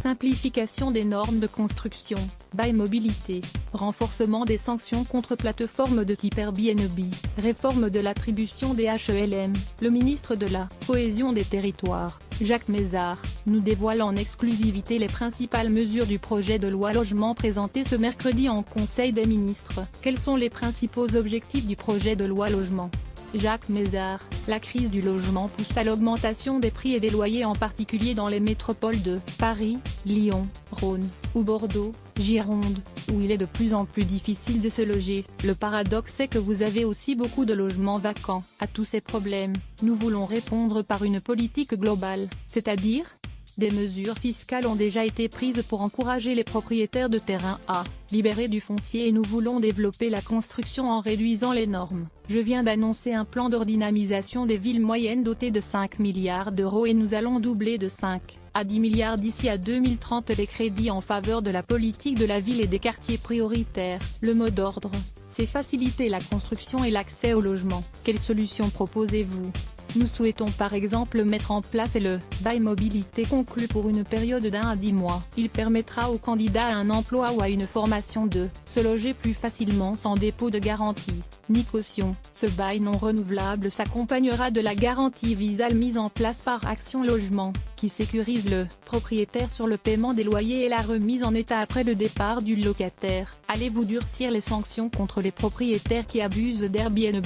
simplification des normes de construction, bail mobilité, renforcement des sanctions contre plateformes de type Airbnb, réforme de l'attribution des HLM. Le ministre de la Cohésion des Territoires, Jacques Mézard, nous dévoile en exclusivité les principales mesures du projet de loi logement présenté ce mercredi en Conseil des ministres. Quels sont les principaux objectifs du projet de loi logement ? Jacques Mézard, la crise du logement pousse à l'augmentation des prix et des loyers en particulier dans les métropoles de Paris, Lyon, Rhône, ou Bordeaux, Gironde, où il est de plus en plus difficile de se loger. Le paradoxe est que vous avez aussi beaucoup de logements vacants. À tous ces problèmes, nous voulons répondre par une politique globale, c'est-à-dire des mesures fiscales ont déjà été prises pour encourager les propriétaires de terrains à libérer du foncier et nous voulons développer la construction en réduisant les normes. Je viens d'annoncer un plan de redynamisation des villes moyennes doté de 5 milliards d'euros et nous allons doubler de 5 à 10 milliards d'ici à 2030 les crédits en faveur de la politique de la ville et des quartiers prioritaires. Le mot d'ordre, c'est faciliter la construction et l'accès au logement. Quelles solutions proposez-vous ? Nous souhaitons par exemple mettre en place le bail mobilité conclu pour une période d'1 à 10 mois. Il permettra aux candidats à un emploi ou à une formation de se loger plus facilement sans dépôt de garantie ni caution. Ce bail non renouvelable s'accompagnera de la garantie Visa mise en place par Action Logement, qui sécurise le propriétaire sur le paiement des loyers et la remise en état après le départ du locataire. Allez-vous durcir les sanctions contre les propriétaires qui abusent d'Airbnb ?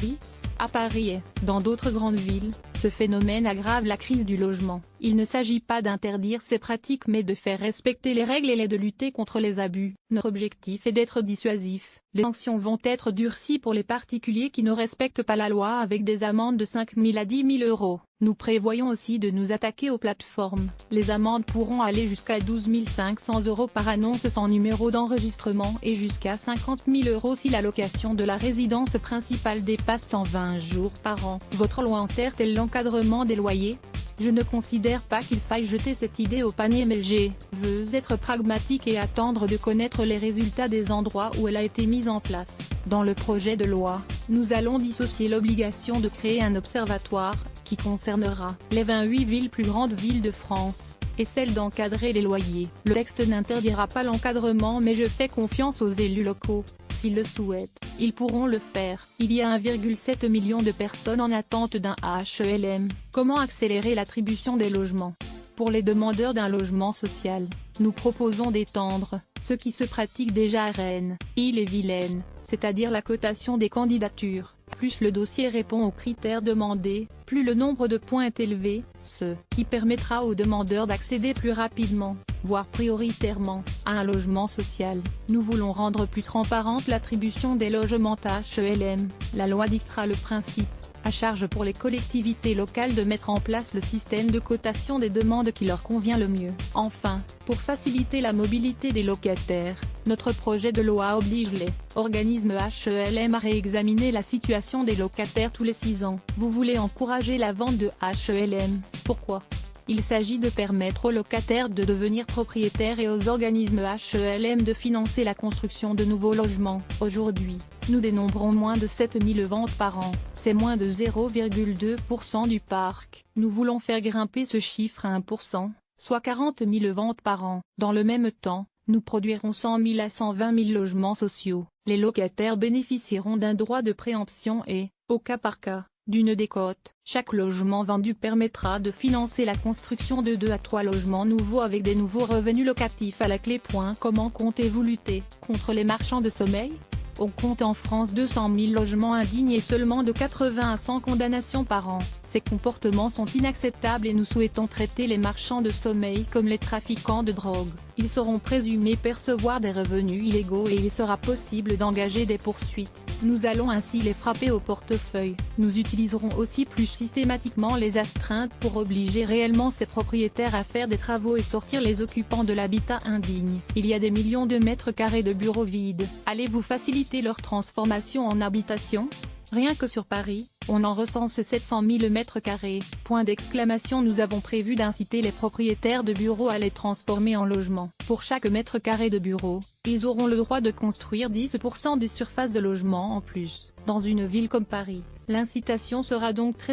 À Paris et dans d'autres grandes villes, ce phénomène aggrave la crise du logement. Il ne s'agit pas d'interdire ces pratiques mais de faire respecter les règles et de lutter contre les abus. Notre objectif est d'être dissuasif. Les sanctions vont être durcies pour les particuliers qui ne respectent pas la loi avec des amendes de 5 000 à 10 000 euros. Nous prévoyons aussi de nous attaquer aux plateformes. Les amendes pourront aller jusqu'à 12 500 euros par annonce sans numéro d'enregistrement et jusqu'à 50 000 euros si la location de la résidence principale dépasse 120 jours par an. Votre loi entère-t-elle l'encadrement des loyers ? Je ne considère pas qu'il faille jeter cette idée au panier mais je veux être pragmatique et attendre de connaître les résultats des endroits où elle a été mise en place. Dans le projet de loi, nous allons dissocier l'obligation de créer un observatoire, qui concernera les 28 villes plus grandes villes de France, et celle d'encadrer les loyers. Le texte n'interdira pas l'encadrement mais je fais confiance aux élus locaux. S'ils le souhaitent, ils pourront le faire. Il y a 1,7 million de personnes en attente d'un HLM. Comment accélérer l'attribution des logements ? Pour les demandeurs d'un logement social, nous proposons d'étendre ce qui se pratique déjà à Rennes, Ille-et-Vilaine, c'est-à-dire la cotation des candidatures. Plus le dossier répond aux critères demandés, plus le nombre de points est élevé, ce qui permettra aux demandeurs d'accéder plus rapidement, voire prioritairement, à un logement social. Nous voulons rendre plus transparente l'attribution des logements HLM. La loi dictera le principe, à charge pour les collectivités locales de mettre en place le système de cotation des demandes qui leur convient le mieux. Enfin, pour faciliter la mobilité des locataires, notre projet de loi oblige les organismes HLM à réexaminer la situation des locataires tous les 6 ans. Vous voulez encourager la vente de HLM, pourquoi ? Il s'agit de permettre aux locataires de devenir propriétaires et aux organismes HLM de financer la construction de nouveaux logements. Aujourd'hui, nous dénombrons moins de 7 000 ventes par an, c'est moins de 0,2% du parc. Nous voulons faire grimper ce chiffre à 1%, soit 40 000 ventes par an. Dans le même temps, nous produirons 100 000 à 120 000 logements sociaux. Les locataires bénéficieront d'un droit de préemption et, au cas par cas, d'une décote. Chaque logement vendu permettra de financer la construction de 2 à 3 logements nouveaux avec des nouveaux revenus locatifs à la clé. Comment comptez-vous lutter contre les marchands de sommeil ? On compte en France 200 000 logements indignes et seulement de 80 à 100 condamnations par an. Ces comportements sont inacceptables et nous souhaitons traiter les marchands de sommeil comme les trafiquants de drogue. Ils seront présumés percevoir des revenus illégaux et il sera possible d'engager des poursuites. Nous allons ainsi les frapper au portefeuille. Nous utiliserons aussi plus systématiquement les astreintes pour obliger réellement ces propriétaires à faire des travaux et sortir les occupants de l'habitat indigne. Il y a des millions de mètres carrés de bureaux vides. Allez-vous faciliter leur transformation en habitation ? Rien que sur Paris, on en recense 700 000 mètres carrés. Nous avons prévu d'inciter les propriétaires de bureaux à les transformer en logements. Pour chaque mètre carré de bureau, ils auront le droit de construire 10% de surface de logement en plus. Dans une ville comme Paris, l'incitation sera donc très